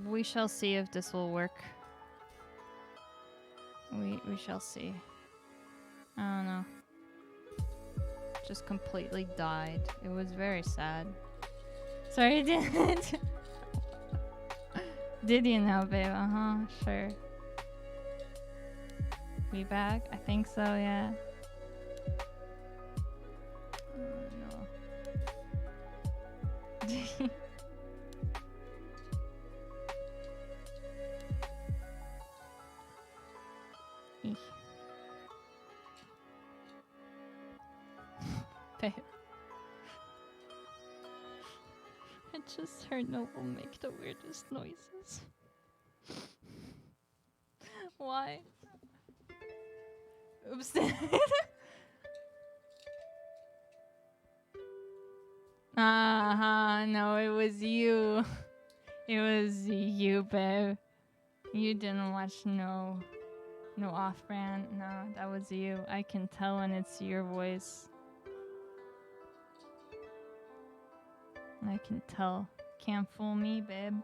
We shall see if this will work. We shall see. I don't know. Just completely died. It was very sad. Sorry, did Did you know, babe? Uh-huh, sure. We back? I think so, yeah. Oh, no. Eek. Babe. I just heard Noble make the weirdest noises. Why? Oops. No, it was you. It was you, babe. You didn't watch no off-brand. No, that was you. I can tell when it's your voice. I can tell. Can't fool me, babe.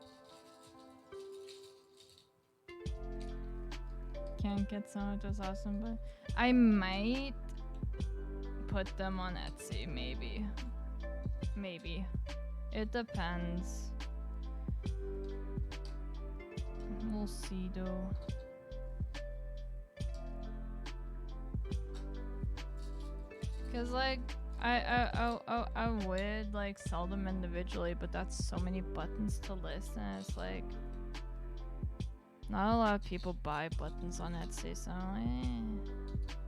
Can't get some of those awesome, but I might put them on Etsy, maybe. Maybe. It depends. We'll see though. Cause like I would like sell them individually, but that's so many buttons to list, and it's like not a lot of people buy buttons on Etsy, so I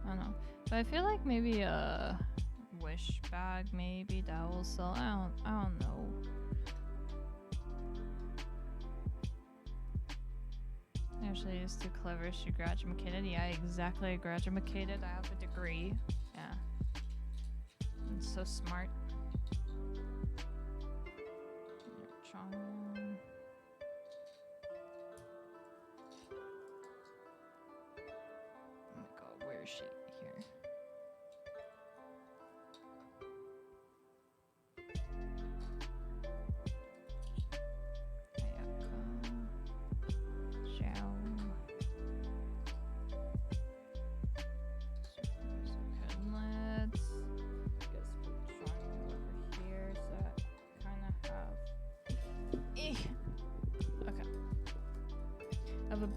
don't know. But I feel like maybe a wish bag, maybe that will sell. I don't know. Actually, it's too clever. She graduated. Yeah, exactly. I graduated. I have a degree. Yeah. I'm so smart. Oh my god, where is she? Here.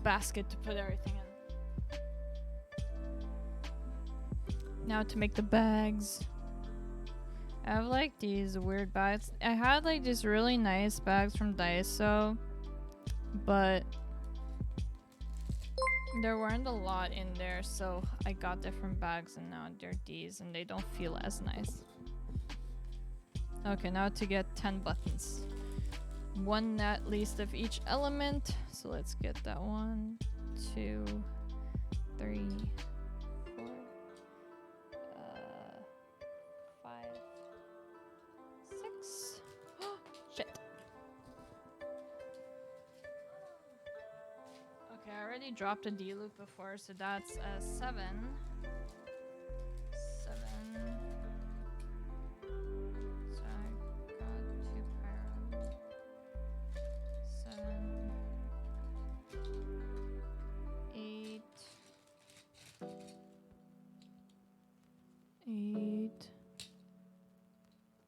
Basket to put everything in. Now to make the bags. I have like these weird bags. I had like these really nice bags from Daiso, but there weren't a lot in there, so I got different bags and now they're these and they don't feel as nice. Okay, now to get 10 buttons. One at least of each element. So let's get that 1, 2, 3, 4, 5, 6. Shit. Okay, I already dropped a D loop before, so that's 7. 7. So I got 2 pyro. 7. 8. 8.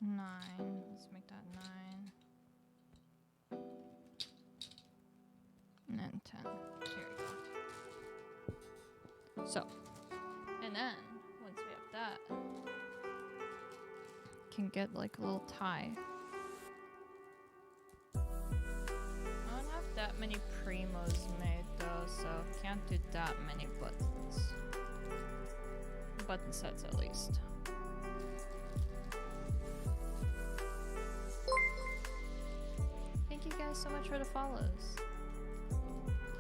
9. Let's make that 9. And then 10. Here we go. So, and then once we have that, can get like a little tie. I don't have that many primos made though, so can't do that many buttons. Button sets at least. Thank you guys so much for the follows.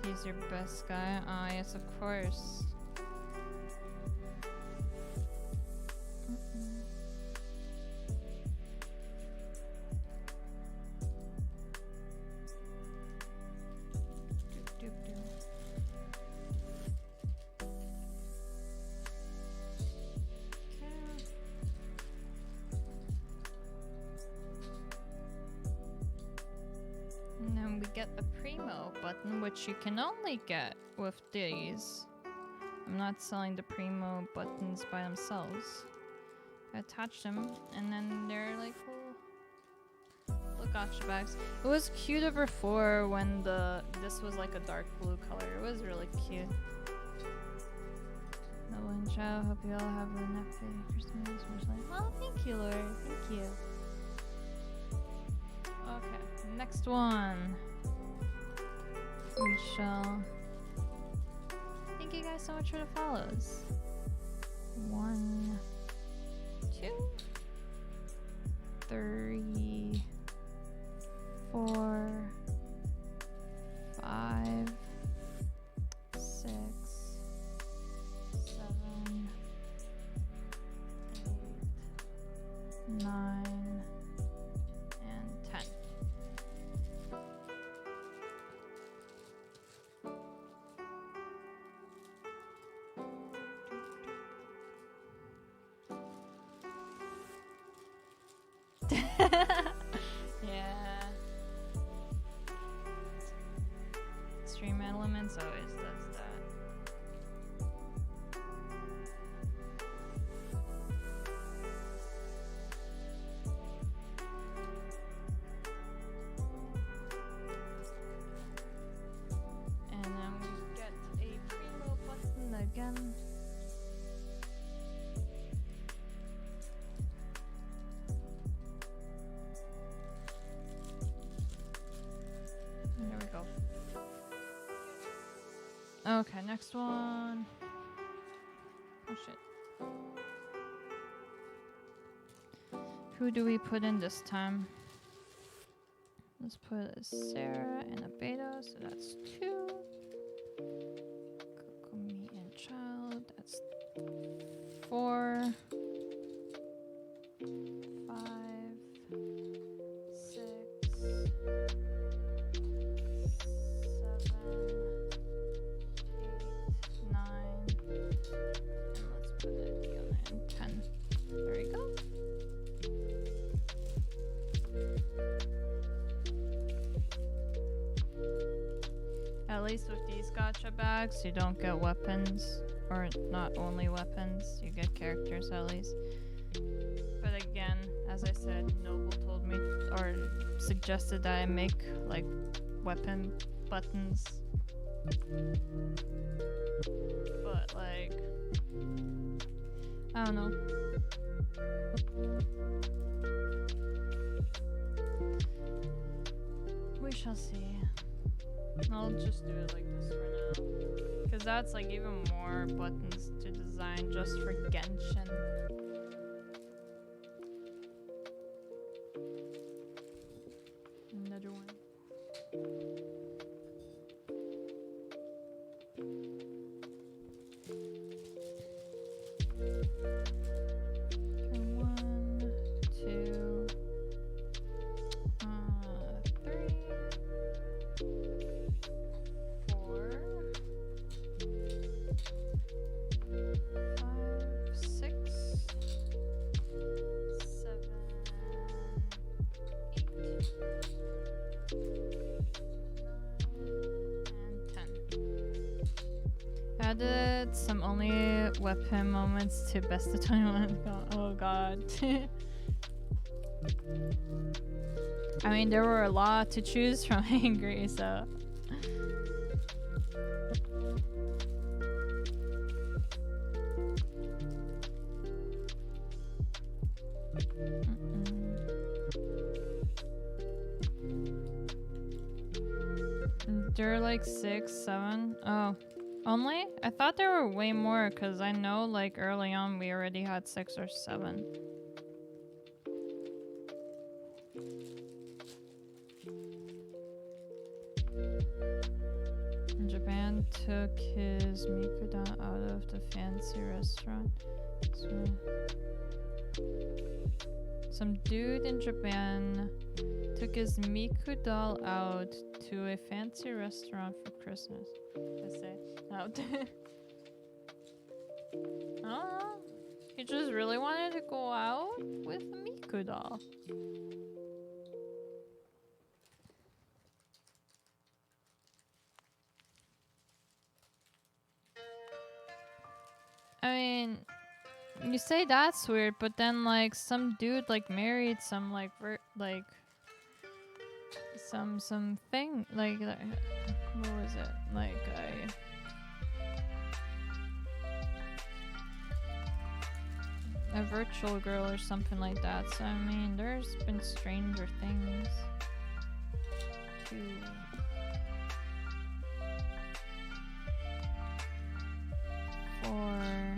He's your best guy? Ah, yes, of course. And then we get a Primo button, which you can only get with these. I'm not selling the Primo buttons by themselves. I attach them, and then they're like little gotcha bags. It was cuter before when this was like a dark blue color. It was really cute. Hello and ciao. Hope you all have a happy Christmas. Oh, thank you, Lord. Thank you. Okay, next one. We shall. Thank you guys so much for the follows. 1, 2, 3, 4, 5, 6, 7, 8, 9, and 10. Yeah. Stream Elements always does that. And then we get a Primo button again. There we go. Okay, next one. Oh shit. Who do we put in this time? Let's put a Sarah and a Beta, so that's 2. Kokomi and Child, that's 4. 5, 6, 7, 8, 9, and let's put it Fiona in 10. There we go. At least with these gacha bags, you don't get weapons, or not only weapons, you get characters at least. But again, as I said, Noble told me, or suggested that I make, like, weapon buttons. But, like, I don't know. We shall see. I'll just do it like this for now. Because that's, like, even more buttons to design just for Genshin. Another one. Okay, 1, 2, 3, 4, 5, 6, 7, 8, 10. Added some only weapon moments to best of 21. Oh god. I mean, there were a lot to choose from, Angry, so. There are like 6, 7. Oh, only? I thought there were way more because I know like early on we already had 6 or 7. Japan took his Mikudan out of the fancy restaurant. So, some dude in Japan took his Miku doll out to a fancy restaurant for Christmas. They say out. I don't know. He just really wanted to go out with a Miku doll. mean, you say that's weird, but then like some dude like married some like some thing like what was it like a virtual girl or something like that. So I mean, there's been stranger things too. 4,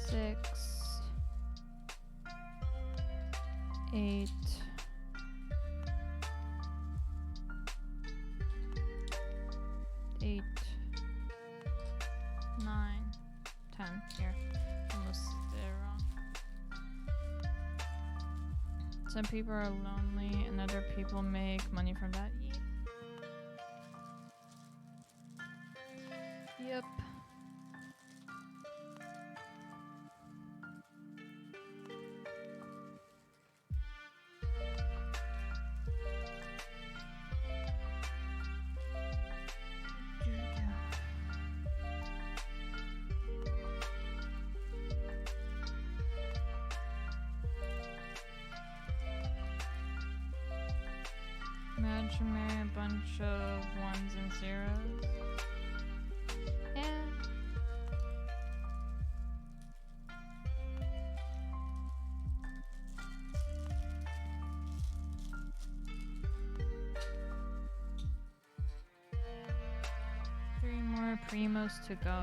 6, 8, 8, 9, 10. Here, almost did it wrong. Some people are lonely and other people make money from that. Yep. 'Imagine marrying a bunch of 1s and 0s. Yeah. Three more primos to go.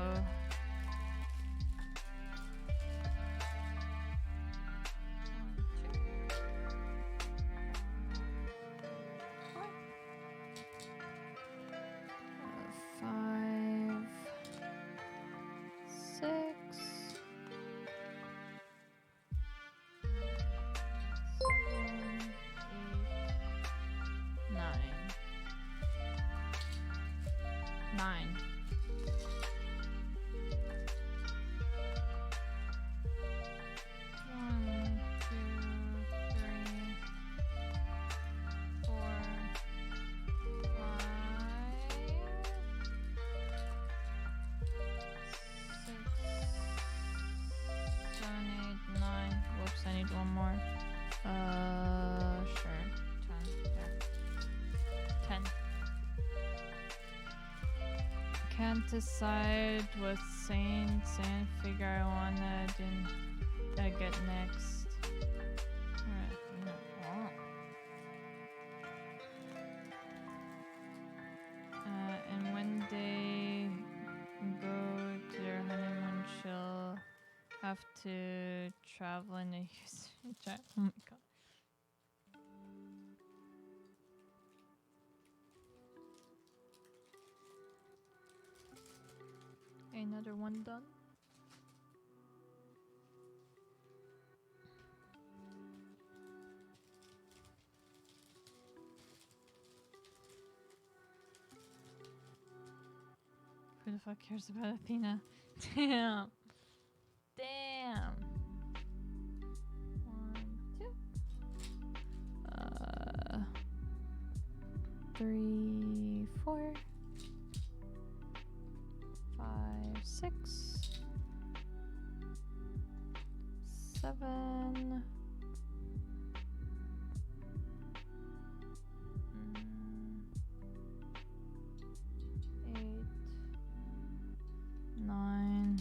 Can't decide what saints and figure I wanna get next. And when they go to their honeymoon, she'll have to travel in a user. Oh my god. Another one done. Who the fuck cares about Athena? Damn. Damn. 1, 2. 3, 4. 5, 6, 7, 8, 9,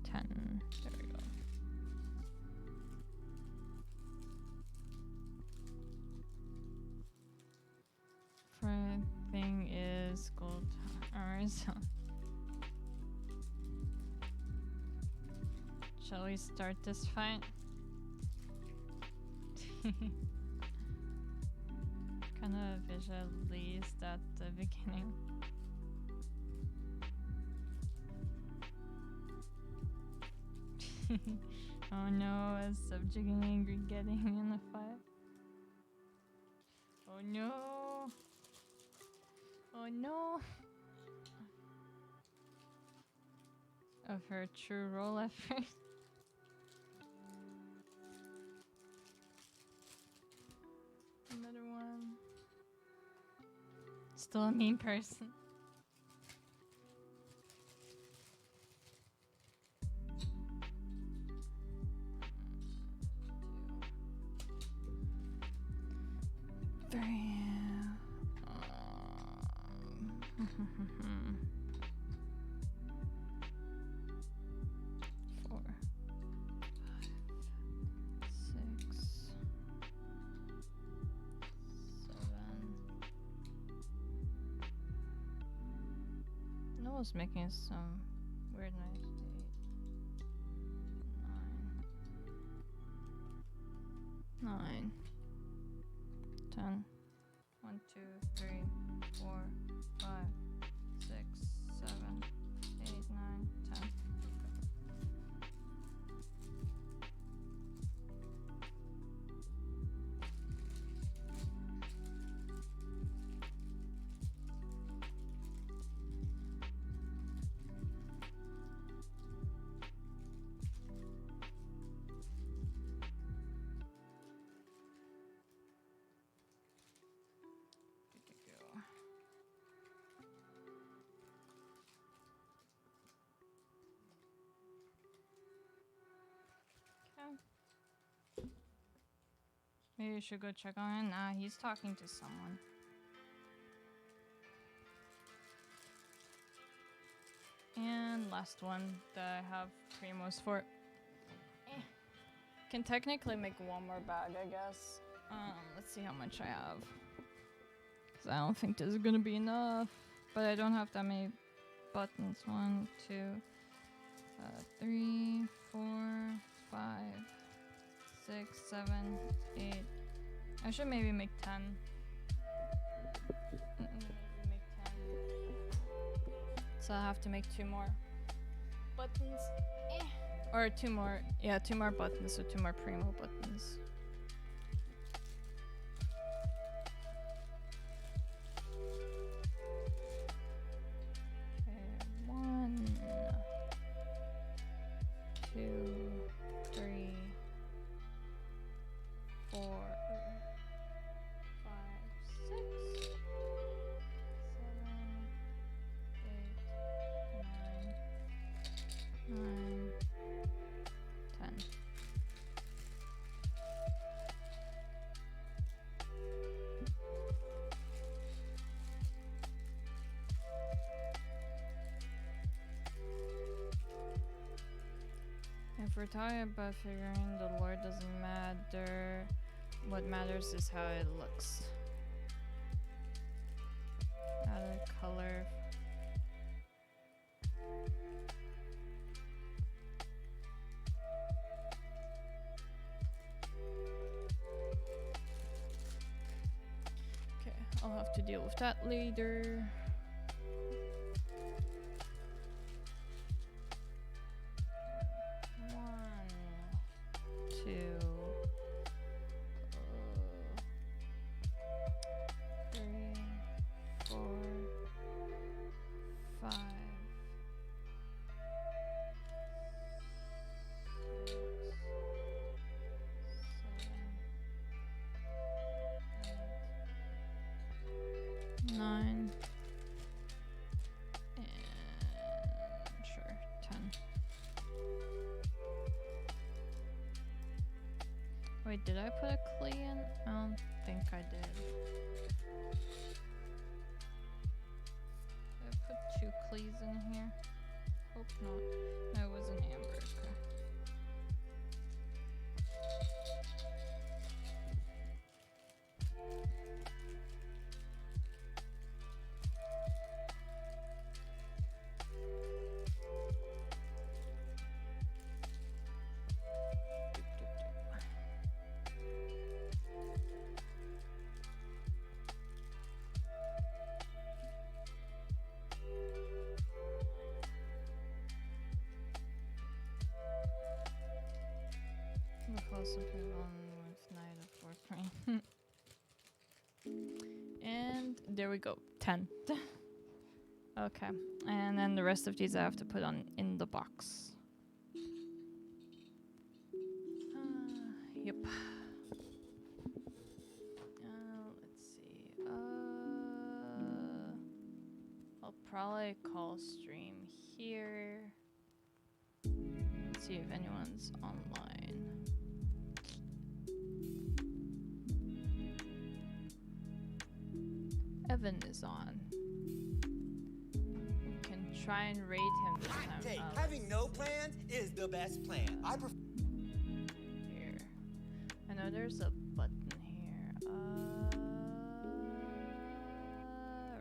10. There we go. First thing is gold. Alright, so shall we start this fight? Kind of visualized at the beginning. Oh no, a subject angry getting in a fight. Oh no! Oh no! Of her true role at first. Another one. Still a mean person. 3. 4, 5, 6, 7. No one's making some weird noise. 8, 9, 10. 1, 2, 3, 4, 5, 6, 7, 8, 9, 10. Maybe you should go check on him. Nah, he's talking to someone. And last one that I have primos for. Can technically make one more bag, I guess. Let's see how much I have. Cause I don't think this is gonna be enough. But I don't have that many buttons. 1, 2, 3, 4, 5, 6, 7, 8. I should maybe make 10. Maybe make 10. So I have to make 2 more buttons. Or 2 more. Yeah, 2 more buttons. So 2 more primo buttons. Okay, 1, 2, 3, 4, 5, 6, 7, 8, 9, 10. If we're talking about figuring the lore doesn't matter, what matters is how it looks. Add a color. Okay, I'll have to deal with that later. Wait, did I put a key in? I don't think I did. Did I put 2 keys in here? Hope not. No, it was an amber. Okay. Also put on with Night of Warframe. And there we go. 10. Okay. And then the rest of these I have to put on in the box. Yep. Let's see. I'll probably call stream here. Let's see if anyone's online. Evan is on. We can try and raid him this time. Hey, having no plans is the best plan. I prefer. Here. I know there's a button here.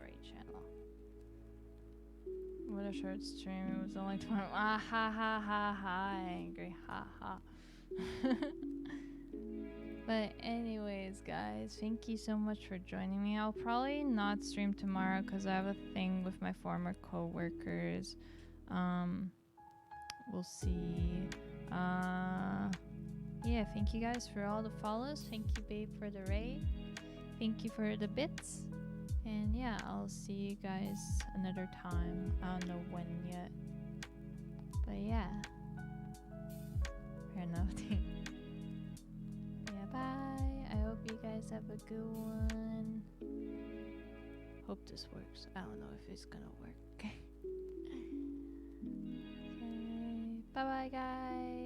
Right channel. What a short stream. It was only 20. Ah ha ha ha ha. Angry. Ha ha. But anyways, guys, thank you so much for joining me. I'll probably not stream tomorrow because I have a thing with my former co-workers. We'll see. Yeah, thank you guys for all the follows. Thank you, babe, for the raid. Thank you for the bits. And yeah, I'll see you guys another time. I don't know when yet. But yeah. Fair enough. Yeah, bye. I hope you guys have a good one. Hope this works. I don't know if it's gonna work. Okay. Bye bye, guys.